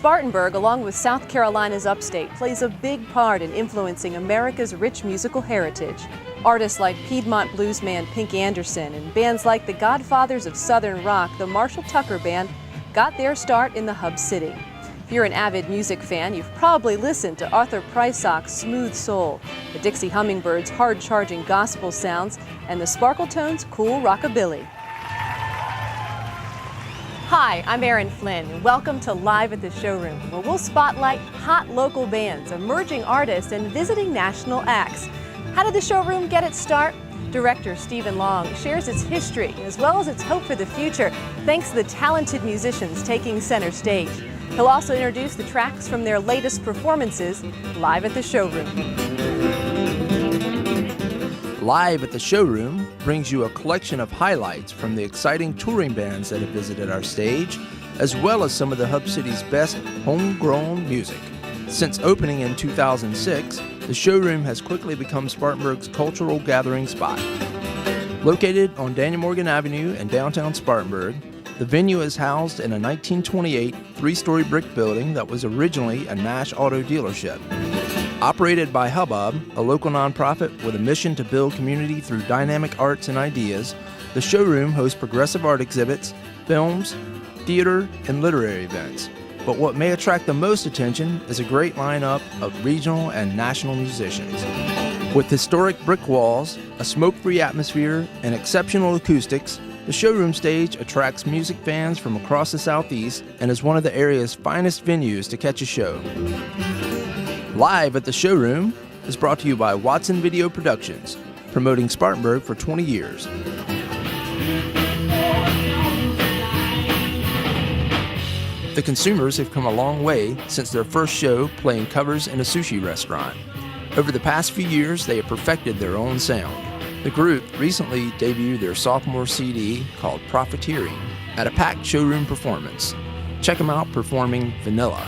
Spartanburg, along with South Carolina's upstate, plays a big part in influencing America's rich musical heritage. Artists like Piedmont bluesman Pink Anderson and bands like the Godfathers of Southern Rock, the Marshall Tucker Band, got their start in the Hub City. If you're an avid music fan, you've probably listened to Arthur Prysock's smooth soul, the Dixie Hummingbirds' hard-charging gospel sounds, and the Sparkletones' cool rockabilly. Hi, I'm Erin Flynn, and welcome to Live at the Showroom, where we'll spotlight hot local bands, emerging artists, and visiting national acts. How did the showroom get its start? Director Stephen Long shares its history as well as its hope for the future, thanks to the talented musicians taking center stage. He'll also introduce the tracks from their latest performances live at the showroom. Live at the Showroom brings you a collection of highlights from the exciting touring bands that have visited our stage, as well as some of the Hub City's best homegrown music. Since opening in 2006, the Showroom has quickly become Spartanburg's cultural gathering spot. Located on Daniel Morgan Avenue in downtown Spartanburg, the venue is housed in a 1928 three-story brick building that was originally a Nash Auto dealership. Operated by hub-bub, a local nonprofit with a mission to build community through dynamic arts and ideas, the Showroom hosts progressive art exhibits, films, theater, and literary events. But what may attract the most attention is a great lineup of regional and national musicians. With historic brick walls, a smoke-free atmosphere, and exceptional acoustics, the Showroom stage attracts music fans from across the Southeast and is one of the area's finest venues to catch a show. Live at the Showroom is brought to you by Watson Video Productions, promoting Spartanburg for 20 years. The Consumers have come a long way since their first show playing covers in a sushi restaurant. Over the past few years, they have perfected their own sound. The group recently debuted their sophomore CD called Profiteering at a packed showroom performance. Check them out performing Vanilla.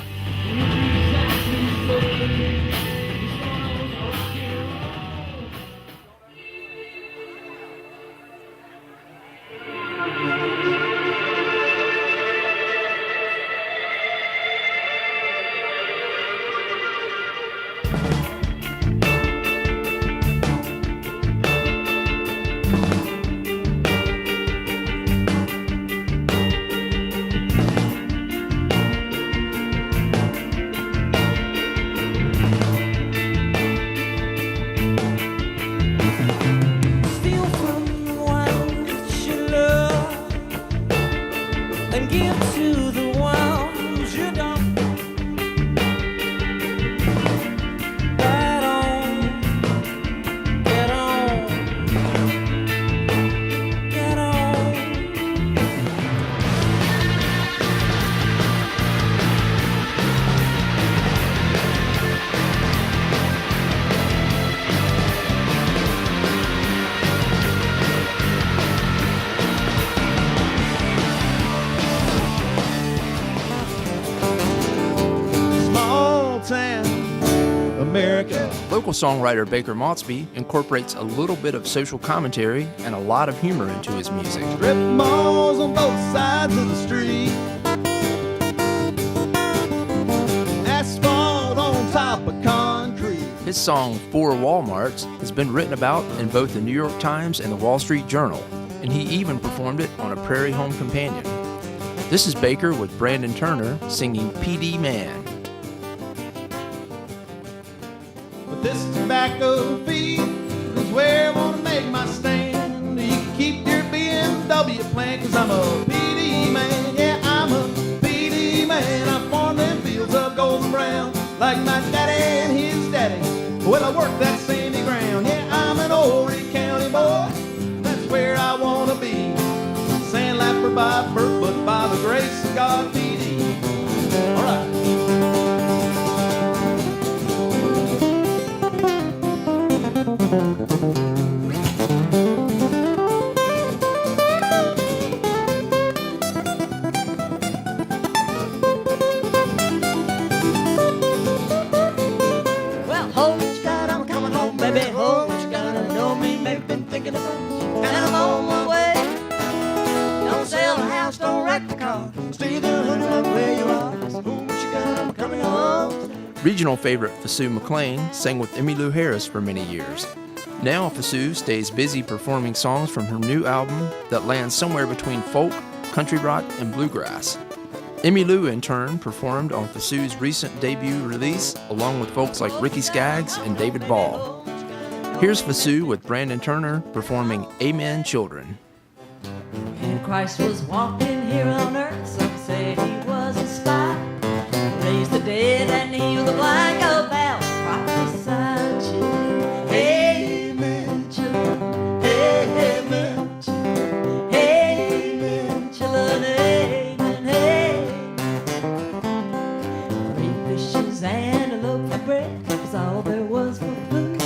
And give to the ones you don't. Get on, get on, get on. America. Local songwriter Baker Maultsby incorporates a little bit of social commentary and a lot of humor into his music. Strip malls on both sides of the street. Asphalt on top of concrete. His song, Four Walmarts, has been written about in both the New York Times and the Wall Street Journal, and he even performed it on a Prairie Home Companion. This is Baker with Brandon Turner singing PD Man. This tobacco field is where I want to make my stand. You can keep your BMW plan, cause I'm a PD man. Yeah, I'm a PD man. I farm them fields of golden brown like my daddy and his daddy. Well, I work that sandy ground. Yeah, I'm an Horry County boy. That's where I want to be. Sandlapper by birth, but by the grace of God, PD. All right. Well, holy God, I'm coming Regional favorite Fasu McLean sang with Emmylou Harris for many years. Now Fasu stays busy performing songs from her new album that lands somewhere between folk, country rock, and bluegrass. Emmylou, in turn, performed on Fasu's recent debut release along with folks like Ricky Skaggs and David Ball. Here's Fasu with Brandon Turner performing Amen Children. And Christ was walking here on earth, some say he was a spy. Raised the dead and healed the blind, go bow, prophesied children. Amen, children. Amen, children. Amen, children. Amen, amen. 3 fishes and a loaf of bread was all there was for food.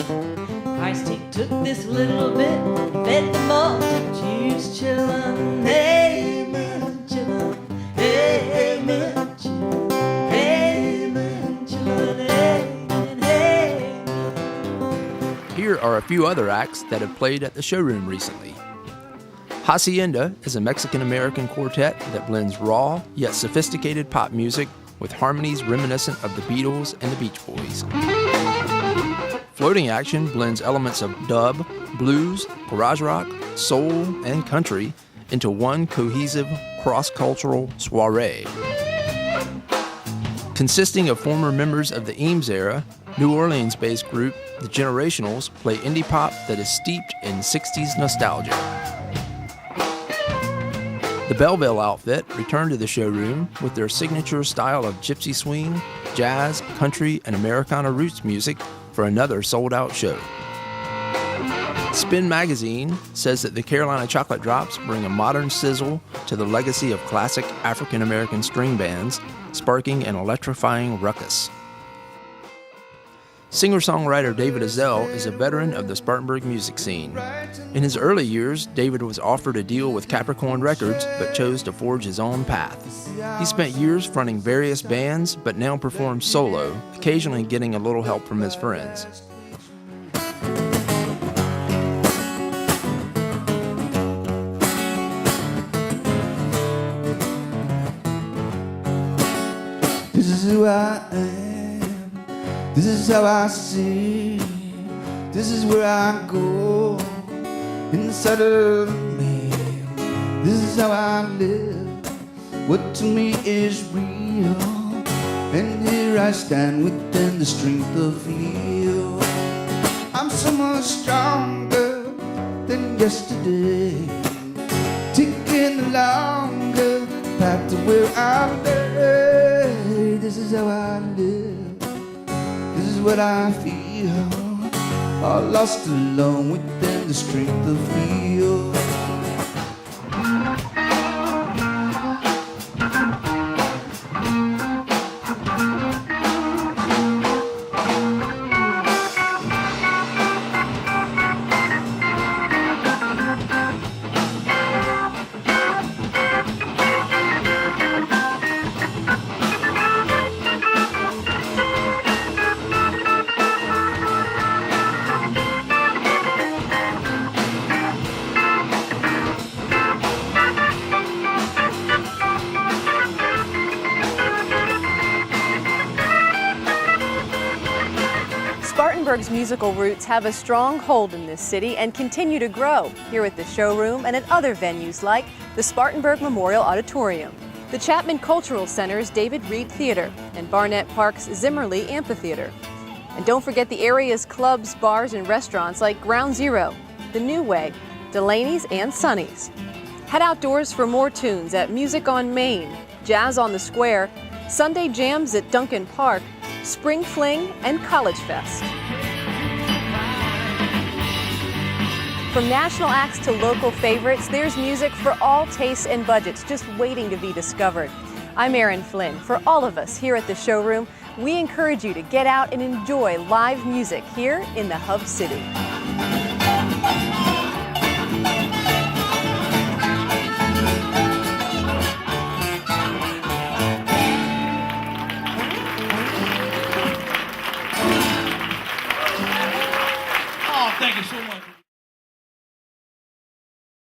Christ, he took this little bit and fed the multitudes, children. Amen, children. Amen, children. Amen, children. Amen, amen. Here are a few other acts that have played at the showroom recently. Hacienda is a Mexican-American quartet that blends raw yet sophisticated pop music with harmonies reminiscent of the Beatles and the Beach Boys. Floating Action blends elements of dub, blues, garage rock, soul, and country into one cohesive, cross-cultural soiree. Consisting of former members of the Eames era, New Orleans-based group The Generationals play indie pop that is steeped in 60s nostalgia. The Belleville outfit returned to the showroom with their signature style of gypsy swing, jazz, country, and Americana roots music for another sold-out show. Spin Magazine says that the Carolina Chocolate Drops bring a modern sizzle to the legacy of classic African-American string bands, sparking an electrifying ruckus. Singer-songwriter David Ezell is a veteran of the Spartanburg music scene. In his early years, David was offered a deal with Capricorn Records, but chose to forge his own path. He spent years fronting various bands, but now performs solo, occasionally getting a little help from his friends. This is who I am. This is how I see. This is where I go inside of me. This is how I live. What to me is real. And here I stand within the strength of you. I'm so much stronger than yesterday. Taking the longer path to where I'm led. This is how I live. This is what I feel, all lost alone within the strength of you. Spartanburg's musical roots have a strong hold in this city and continue to grow here at the showroom and at other venues like the Spartanburg Memorial Auditorium, the Chapman Cultural Center's David Reed Theater, and Barnett Park's Zimmerly Amphitheater. And don't forget the area's clubs, bars, and restaurants like Ground Zero, The New Way, Delaney's, and Sonny's. Head outdoors for more tunes at Music on Main, Jazz on the Square, Sunday Jams at Duncan Park, Spring Fling, and College Fest. From national acts to local favorites, there's music for all tastes and budgets just waiting to be discovered. I'm Erin Flynn. For all of us here at the showroom, we encourage you to get out and enjoy live music here in the Hub City. Thank you so much.